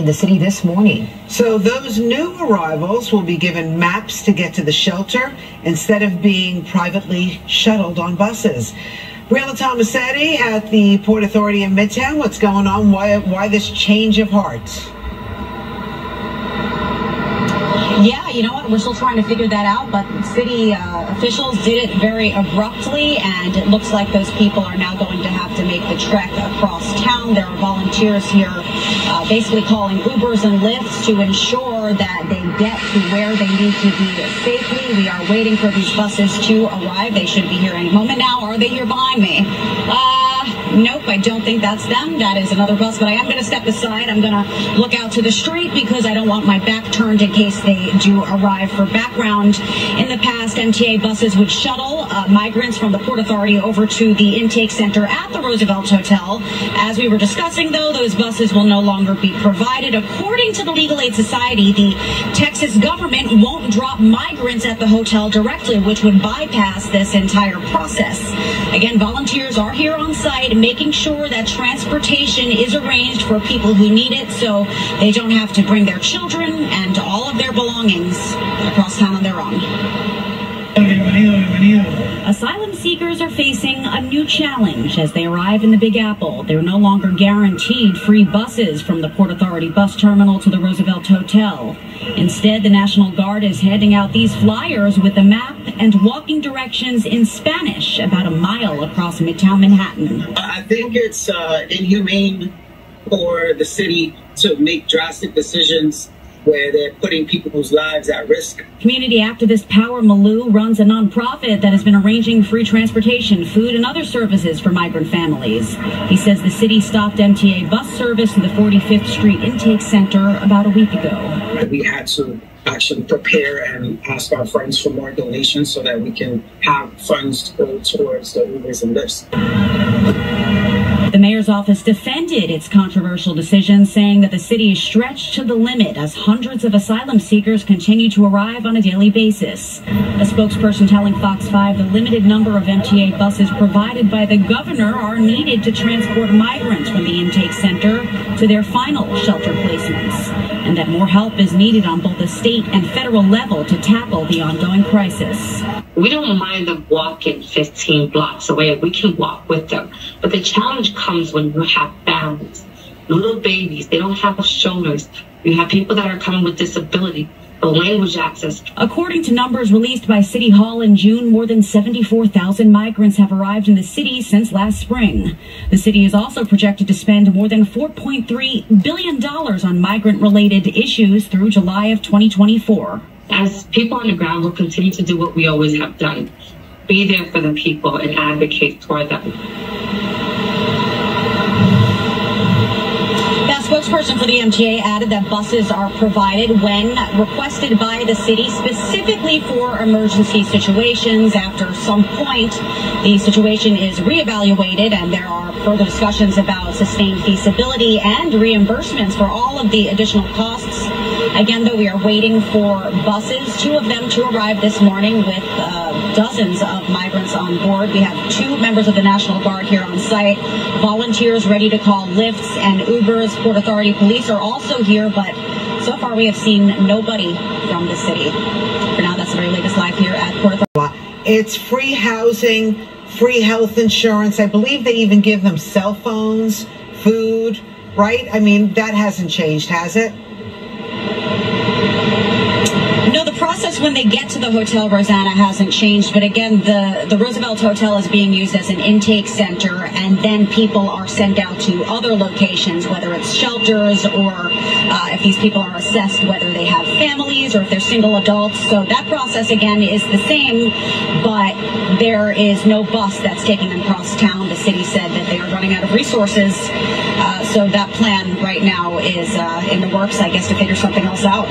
the city this morning. So those new arrivals will be given maps to get to the shelter instead of being privately shuttled on buses. Brianna Tomasetti at the Port Authority in Midtown. What's going on? Why this change of heart? Yeah, you know what? We're still trying to figure that out, but city officials did it very abruptly, and it looks like those people are now going to have to make the trek across town. There are volunteers here basically calling Ubers and Lyfts to ensure that they get to where they need to be safely. We are waiting for these buses to arrive. They should be here any moment now. Are they here behind me? Nope, I don't think that's them. That is another bus, but I am going to step aside. I'm going to look out to the street because I don't want my back turned in case they do arrive. For background, in the past, MTA buses would shuttle migrants from the Port Authority over to the intake center at the Roosevelt Hotel. As we were discussing, though, those buses will no longer be provided. According to the Legal Aid Society, the Texas government won't drop migrants at the hotel directly, which would bypass this entire process. Again, volunteers are here on site making sure that transportation is arranged for people who need it so they don't have to bring their children and all of their belongings across town on their own. Asylum seekers are facing a new challenge as they arrive in the Big Apple. They're no longer guaranteed free buses from the Port Authority bus terminal to the Roosevelt Hotel. Instead, the National Guard is handing out these flyers with a map and walking directions in Spanish about a mile across Midtown Manhattan. I think it's inhumane for the city to make drastic decisions where they're putting people's lives at risk. Community activist Power Malou runs a nonprofit that has been arranging free transportation, food, and other services for migrant families. He says the city stopped MTA bus service to the 45th Street Intake Center about a week ago. We had to actually prepare and ask our friends for more donations so that we can have funds to go towards the Ubers and Lyfts. The mayor's office defended its controversial decision, saying that the city is stretched to the limit as hundreds of asylum seekers continue to arrive on a daily basis. A spokesperson telling Fox 5 the limited number of MTA buses provided by the governor are needed to transport migrants from the intake center to their final shelter placements, and that more help is needed on both the state and federal level to tackle the ongoing crisis. We don't mind them walking 15 blocks away. We can walk with them. But the challenge comes when you have families, little babies. They don't have shoulders. You have people that are coming with disability, the language access. According to numbers released by City Hall in June, more than 74,000 migrants have arrived in the city since last spring. The city is also projected to spend more than $4.3 billion on migrant-related issues through July of 2024. As people on the ground, we'll continue to do what we always have done. Be there for the people and advocate for them. That spokesperson for the MTA added that buses are provided when requested by the city, specifically for emergency situations. After some point, the situation is reevaluated and there are further discussions about sustained feasibility and reimbursements for all of the additional costs. Again, though, we are waiting for buses, 2 of them to arrive this morning with dozens of migrants on board. We have 2 members of the National Guard here on site, volunteers ready to call Lyfts and Ubers. Port Authority police are also here, but so far we have seen nobody from the city. For now, that's the very latest live here at Port Authority. It's free housing, free health insurance. I believe they even give them cell phones, food, right? I mean, that hasn't changed, has it? No, the process when they get to the hotel, Rosanna, hasn't changed. But again, the Roosevelt Hotel is being used as an intake center, and then people are sent out to other locations, whether it's shelters or if these people are assessed, whether they have families or if they're single adults. So that process, again, is the same, but there is no bus that's taking them across town. The city said that they are running out of resources. So that plan right now is in the works, I guess, to figure something else out.